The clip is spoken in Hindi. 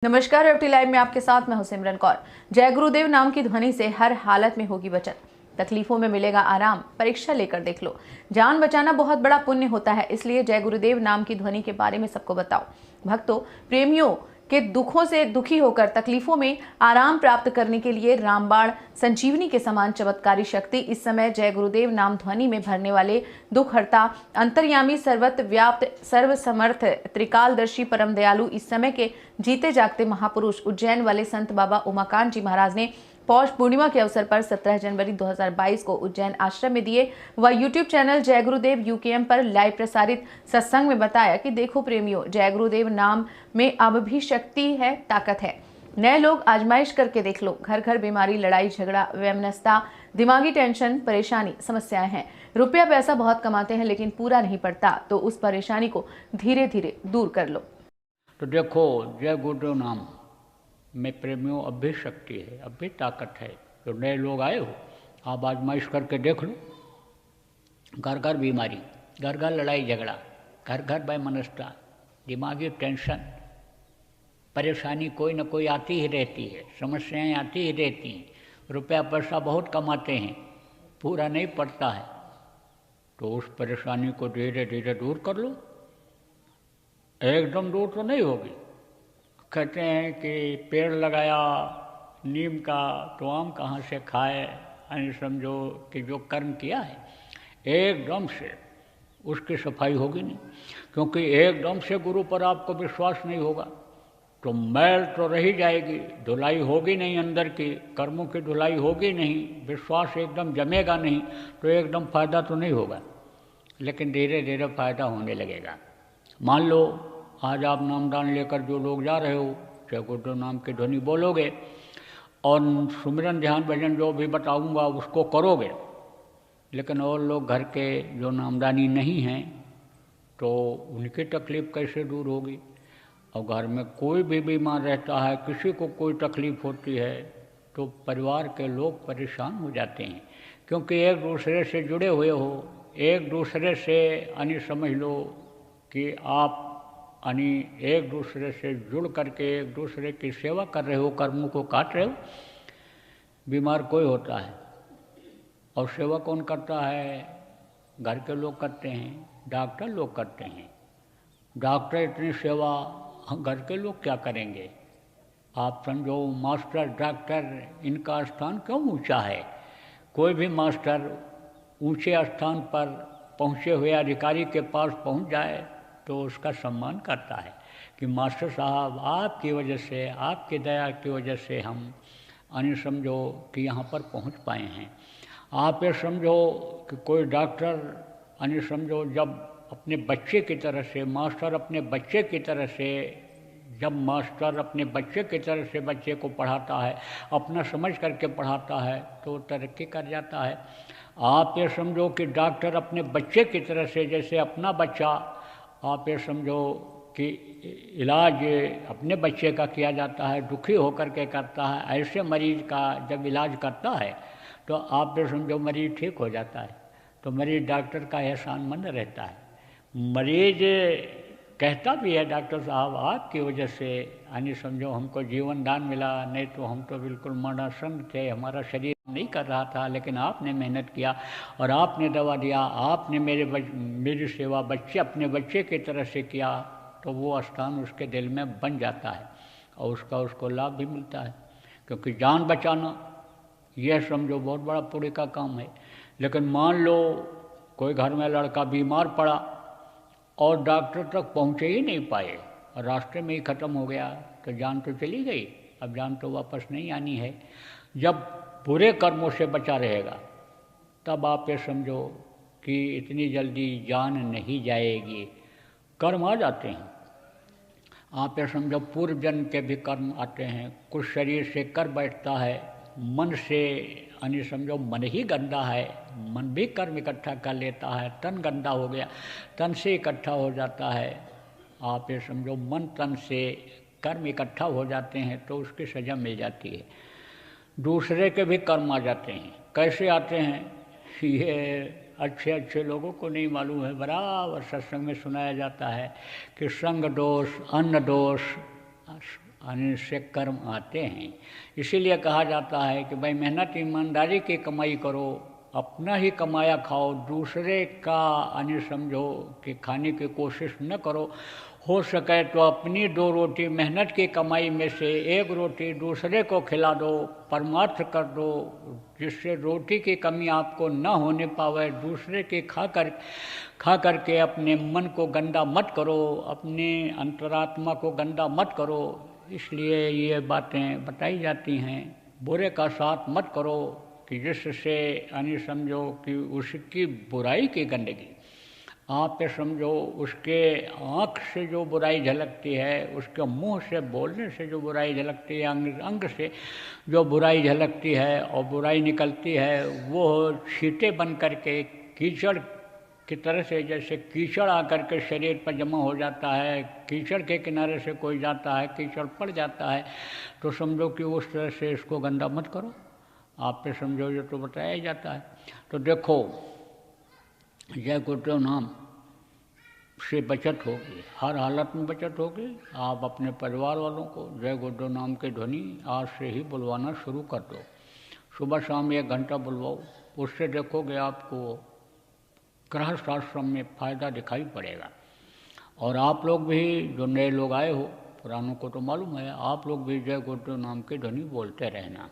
नमस्कार। एफटी लाइव में आपके साथ मैं हूं सिमरन कौर। जय गुरुदेव नाम की ध्वनि से हर हालत में होगी बचत, तकलीफों में मिलेगा आराम। परीक्षा लेकर देख लो, जान बचाना बहुत बड़ा पुण्य होता है, इसलिए जय गुरुदेव नाम की ध्वनि के बारे में सबको बताओ। भक्तों, प्रेमियों के दुखों से दुखी होकर तकलीफों में आराम प्राप्त करने के लिए रामबाण संजीवनी के समान चमत्कारी शक्ति इस समय जय गुरुदेव नाम ध्वनि में भरने वाले दुख हरता, अंतर्यामी, सर्वत्र व्याप्त, सर्वसमर्थ, त्रिकालदर्शी, परम दयालु, इस समय के जीते जागते महापुरुष उज्जैन वाले संत बाबा उमाकांत जी महाराज ने पौष पूर्णिमा के अवसर पर 17 जनवरी 2022 को उज्जैन आश्रम में दिए व यूट्यूब चैनल जय गुरुदेव यूकेएम पर लाइव प्रसारित सत्संग में बताया कि देखो प्रेमियों, जय गुरुदेव नाम में अब भी शक्ति है, ताकत है। नए लोग आजमाइश करके देख लो। घर घर बीमारी, लड़ाई झगड़ा, वैमनस्यता, दिमागी टेंशन, परेशानी, समस्याएं हैं। रुपया पैसा बहुत कमाते हैं लेकिन पूरा नहीं पड़ता, तो उस परेशानी को धीरे धीरे दूर कर लो। तो देखो, जय गुरुदेव नाम में प्रेमियों अब भी शक्ति है, अब भी ताकत है। तो नए लोग आए हो, आप आजमाइश करके देख लो। घर घर बीमारी, घर घर लड़ाई झगड़ा, घर घर वैमनस्यता, दिमागी टेंशन, परेशानी कोई न कोई आती ही रहती है, समस्याएं आती ही रहती हैं। रुपया पैसा बहुत कमाते हैं, पूरा नहीं पड़ता है, तो उस परेशानी को धीरे धीरे दूर कर लो। एकदम दूर तो नहीं होगी। कहते हैं कि पेड़ लगाया नीम का तो आम कहाँ से खाए, यानी समझो कि जो कर्म किया है एकदम से उसकी सफाई होगी नहीं, क्योंकि एकदम से गुरु पर आपको विश्वास नहीं होगा तो मैल तो रही जाएगी, धुलाई होगी नहीं, अंदर की कर्मों की धुलाई होगी नहीं, विश्वास एकदम जमेगा नहीं, तो एकदम फायदा तो नहीं होगा, लेकिन धीरे धीरे फायदा होने लगेगा। मान लो आज आप नामदान लेकर जो लोग जा रहे हो, जय गुरुदेव नाम की ध्वनि बोलोगे और सुमिरन ध्यान भजन जो भी बताऊंगा उसको करोगे, लेकिन और लोग घर के जो नामदानी नहीं हैं तो उनकी तकलीफ़ कैसे दूर होगी। और घर में कोई भी बीमार रहता है, किसी को कोई तकलीफ़ होती है तो परिवार के लोग परेशान हो जाते हैं, क्योंकि एक दूसरे से जुड़े हुए हो, एक दूसरे से यानी समझ लो कि आप यानी एक दूसरे से जुड़ करके एक दूसरे की सेवा कर रहे हो, कर्मों को काट रहे हो। बीमार कोई होता है और सेवा कौन करता है? घर के लोग करते हैं, डॉक्टर लोग करते हैं। डॉक्टर इतनी सेवा घर के लोग क्या करेंगे? आप समझो मास्टर डॉक्टर इनका स्थान क्यों ऊंचा है? कोई भी मास्टर ऊंचे स्थान पर पहुँचे हुए अधिकारी के पास पहुँच जाए तो उसका सम्मान करता है कि मास्टर साहब आपकी वजह से, आपकी दया की वजह से हम यानी समझो कि यहाँ पर पहुँच पाए हैं। आप ये समझो कि कोई डॉक्टर यानी समझो जब अपने बच्चे की तरह से, मास्टर अपने बच्चे की तरह से, जब मास्टर अपने बच्चे की तरह से बच्चे को पढ़ाता है, अपना समझ करके पढ़ाता है तो तरक्की कर जाता है। आप ये समझो कि डॉक्टर अपने बच्चे की तरह से, जैसे अपना बच्चा, आप ये समझो कि इलाज अपने बच्चे का किया जाता है, दुखी होकर के करता है, ऐसे मरीज का जब इलाज करता है तो आप ये समझो मरीज ठीक हो जाता है, तो मरीज डॉक्टर का एहसानमंद रहता है। मरीज कहता भी है डॉक्टर साहब आपकी वजह से यानी समझो हमको जीवन दान मिला, नहीं तो हम तो बिल्कुल मरणासन थे, हमारा शरीर नहीं कर रहा था, लेकिन आपने मेहनत किया और आपने दवा दिया, आपने मेरी सेवा अपने बच्चे की तरह से किया, तो वो स्थान उसके दिल में बन जाता है और उसको लाभ भी मिलता है। क्योंकि जान बचाना यह समझो बहुत बड़ा पुण्य का काम है। लेकिन मान लो कोई घर में लड़का बीमार पड़ा और डॉक्टर तक पहुँचे ही नहीं पाए और रास्ते में ही ख़त्म हो गया, तो जान तो चली गई, अब जान तो वापस नहीं आनी है। जब बुरे कर्मों से बचा रहेगा तब आप ये समझो कि इतनी जल्दी जान नहीं जाएगी, कर्म आ जाते हैं। आप ये समझो पूर्व जन्म के भी कर्म आते हैं, कुछ शरीर से कर बैठता है, मन से यानी समझो मन ही गंदा है, मन भी कर्म इकट्ठा कर लेता है, तन गंदा हो गया, तन से इकट्ठा हो जाता है। आप ये समझो मन तन से कर्म इकट्ठा हो जाते हैं तो उसकी सज़ा मिल जाती है। दूसरे के भी कर्म आ जाते हैं। कैसे आते हैं ये अच्छे अच्छे लोगों को नहीं मालूम है। बराबर सत्संग में सुनाया जाता है कि संग दोष, अन्न दोष, यानी से कर्म आते हैं। इसीलिए कहा जाता है कि भाई मेहनत ईमानदारी की कमाई करो, अपना ही कमाया खाओ, दूसरे का यानी समझो कि खाने की कोशिश न करो। हो सके तो अपनी 2 रोटी मेहनत की कमाई में से 1 रोटी दूसरे को खिला दो, परमार्थ कर दो, जिससे रोटी की कमी आपको न होने पावे। दूसरे की खा करके अपने मन को गंदा मत करो, अपने अंतरात्मा को गंदा मत करो। इसलिए ये बातें बताई जाती हैं। बुरे का साथ मत करो कि जिससे यानी समझो कि उसकी बुराई की गंदगी आप पे समझो, उसके आँख से जो बुराई झलकती है, उसके मुंह से बोलने से जो बुराई झलकती है, अंग से जो बुराई झलकती है और बुराई निकलती है, वो छींटे बन करके कीचड़ की तरह से, जैसे कीचड़ आकर के शरीर पर जमा हो जाता है, कीचड़ के किनारे से कोई जाता है कीचड़ पड़ जाता है, तो समझो कि उस तरह से इसको गंदा मत करो। आप पे समझो ये तो बताया ही जाता है। तो देखो, जय गुरुदेव नाम से बचत होगी, हर हालत में बचत होगी। आप अपने परिवार वालों को जय गुरुदेव नाम की ध्वनि आज से ही बुलवाना शुरू कर दो। सुबह शाम 1 घंटा बुलवाओ, उससे देखोगे आपको गृहस्थाश्रम में फ़ायदा दिखाई पड़ेगा। और आप लोग भी जो नए लोग आए हो, पुरानों को तो मालूम है, आप लोग भी जय गुरुदेव नाम की ध्वनि बोलते रहना।